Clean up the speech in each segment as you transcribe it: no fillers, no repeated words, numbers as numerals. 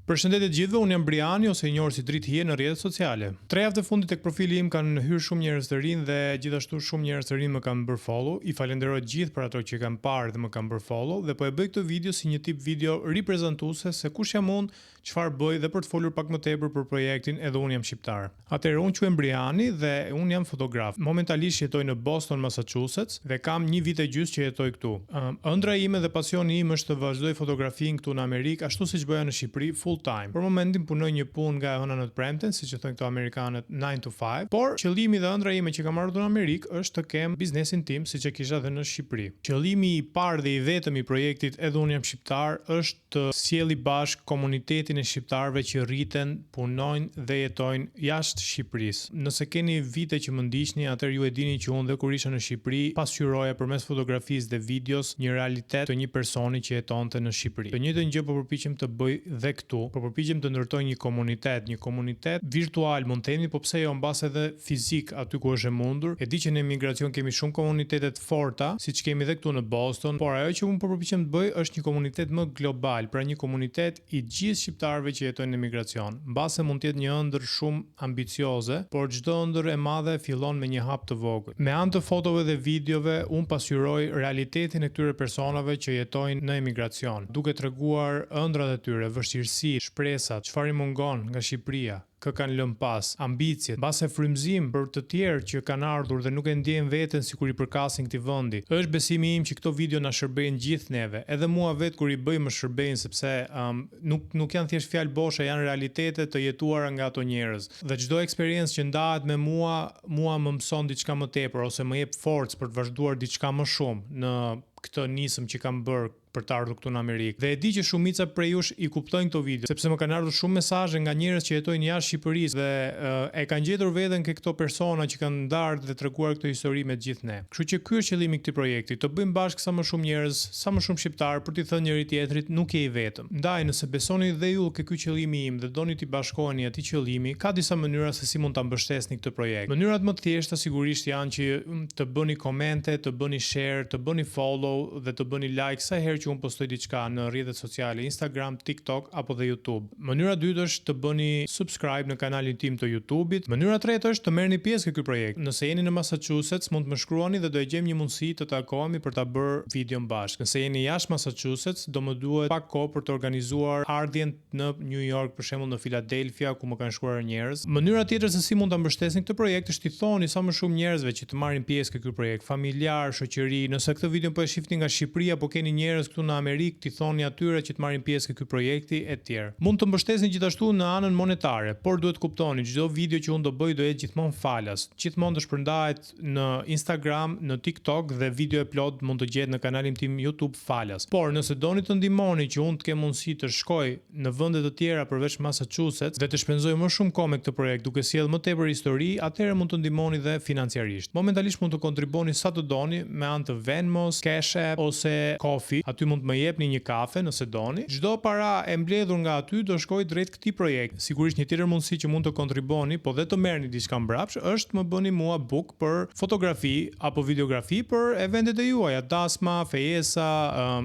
Përshëndetje të gjithëve, unë jam Briani ose i njohur si Dritë Hije në rrjetet sociale. 3 javë të fundit tek profili im kanë hyrë shumë njerëz të rinj dhe gjithashtu shumë njerëz të rinj më kanë bërë follow. I falenderoj gjithë për ato që kanë parë dhe më kanë bërë follow dhe po e bëj këtë video si një tip video riprezentuese se kush jam unë, çfarë bëj dhe për të folur pak më tepër për projektin Edhe unë jam shqiptar. Atëherë unë quhem Briani dhe unë jam fotograf. Momentalisht jetoj në Boston, Massachusetts dhe kam 1 vit e gjysmë që jetoj këtu. Ëndra ime dhe pasioni im është të vazhdoj fotografinë këtu në Amerikë, ashtu siç bëja në Shqipëri full time. Për momentin punoj një punë nga e hëna në të premten, siç e thonë këto amerikanët 9 to 5, por qëllimi dhe ëndra ime që kam ardhur në Amerikë është të kem biznesin tim siç e kisha edhe në Shqipëri. Qëllimi i parë dhe i vetëm i projektit Edhe unë jam shqiptar është të sjellë bashkë komunitetin e shqiptarëve që rriten, punojnë dhe jetojnë jashtë Shqipërisë. Nëse keni vite që më ndiqni, atëherë ju e dini që unë dhe kur isha në Shqipëri pasqyroja përmes fotografisë dhe videos një realitet të një personi që jetonte në Shqipëri. Të njëjtën gjë po përpiqem të bëj dhe këtu. Po përpiqem të ndërtoj një komunitet virtual, mund të themi, po pse jo mbas edhe fizik aty ku është e mundur. E di që në emigracion kemi shumë komunitete të forta, siç kemi edhe këtu në Boston, por ajo që unë po përpiqem të bëj është një komunitet më global, pra një komunitet i gjithë shqiptarëve që jetojnë në emigracion. Mbase mund të jetë një ëndër shumë ambicioze, por çdo ëndër e madhe fillon me një hap të vogël. Me anë të fotove dhe videove, unë pasqyroj realitetin e këtyre personave që jetojnë në emigracion, duke treguar ëndrat e tyre, vështirësi, shpresat, çfarë i mungon nga Shqipëria, kë kanë lënë pas, ambicjet, mbase frymëzim për të tjerë që kanë ardhur dhe nuk e ndjejnë veten sikur i përkasin këtij vendi. Është besimi im që këto video na shërbejnë gjithë neve, edhe mua vetë kur i bëj më shërbejnë sepse nuk janë thjesht fjalë boshe, janë realitete të jetuara nga ato njerëz. Dhe çdo eksperiencë që ndahet me mua më mëson diçka më tepër ose më jep forcë për të vazhduar diçka më shumë në këtë nisëm që kam bërë për të ardhur këtu në Amerikë. Dhe e di që shumica prej jush i kuptojnë këto video, sepse më kanë ardhur shumë mesazhe nga njerëz që jetojnë jashtë Shqipërisë dhe e kanë gjetur veten ke këto persona që kanë ndarë dhe treguar këtë histori me të gjithë ne. Kështu që ky është qëllimi i këtij projekti, të bëjmë bashkë sa më shumë njerëz, sa më shumë shqiptar për t'i thënë njëri tjetrit nuk je i vetëm. Ndaj nëse besoni dhe ju ke ky qëllimi im dhe doni t'i bashkoheni atij qëllimi, ka disa mënyra se si mund ta mbështesni këtë projekt. Mënyrat më të thjeshta sigurisht janë që të bëni komente, të bëni share, të bëni follow dhe të bëni like sa herë që unë postoj diçka në rrjetet sociale, Instagram, TikTok apo dhe YouTube. Mënyra e dytë është të bëni subscribe në kanalin tim të YouTube-it. Mënyra e tretë është të merrni pjesë në ky projekt. Nëse jeni në Massachusetts, mund të më shkruani dhe do e gjejmë një mundësi të takohemi për ta bërë videon bashkë. Nëse jeni jashtë Massachusetts, do më duhet pak kohë për të organizuar ardhjen në New York, për shembull në Philadelphia, ku më kanë shkruar njerëz. Mënyra tjetër se si mund ta mbështesni këtë projekt është t'i thoni sa më shumë njerëzve që të marrin pjesë në ky projekt, familjar, shoqëri. Nëse këtë video po e shihni nga Shqipëria, po keni njerëz këtu në Amerikë, t'i thoni atyre që të marrin pjesë në ky projekti e tjerë. Mund të mbështesni gjithashtu në anën monetare, por duhet kuptoni, çdo video që unë do bëj do jetë gjithmonë falas. Gjithmonë do shpërndahet në Instagram, në TikTok dhe video e plot mund të gjehet në kanalin tim YouTube falas. Por nëse doni të ndihmoni që unë të kem mundësi të shkoj në vende të tjera përveç Massachusetts dhe të shpenzoj më shumë kohë me këtë projekt duke sjellë më tepër histori, atëherë mund të ndihmoni dhe financiarisht. Momentalisht mund të kontriboni sa të doni me anë të Venmos, Cash App ose Coffee. Aty mund të më jepni një kafe nëse doni. Çdo para e mbledhur nga aty do shkojë drejt këtij projekti. Sigurisht një tjetër mundësi që mund të kontriboni, po dhe të merrni diçka mbrapsht, është më bëni mua book për fotografi apo videografi për eventet e juaja, dasma, fejesa,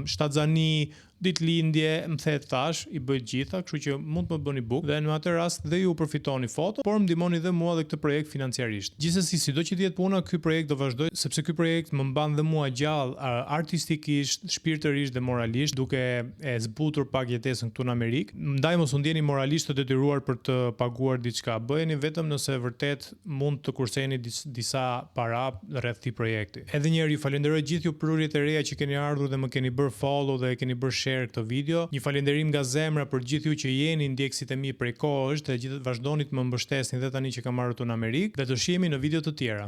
shtatzani, ditëlindje, më thet tash, i bëj gjitha, kështu që mund të më bëni book dhe në atë rast dhe ju përfitoni foto, por më ndihmoni dhe mua dhe këtë projekt financiarisht. Gjithsesi, sido që të jetë puna, ky projekt do vazhdoj sepse ky projekt më mban dhe mua gjallë artistikisht, shpirtërisht dhe moralisht, duke e zbutur pak jetesën këtu në Amerikë. Ndaj mos u ndjeni moralisht të detyruar për të paguar diçka. Bëheni vetëm nëse vërtet mund të kurseni disa para rreth këtij projekti. Edhe një herë ju falenderoj gjithë ju për urjet e reja që keni ardhur dhe më keni bërë follow dhe keni bërë këtë video. Një falënderim nga zemra për gjithë ju që jeni ndjekësit e mi prej kohësh dhe gjithë vazhdoni të më mbështesni dhe tani që kam ardhur në Amerikë dhe të shihemi në video të tjera.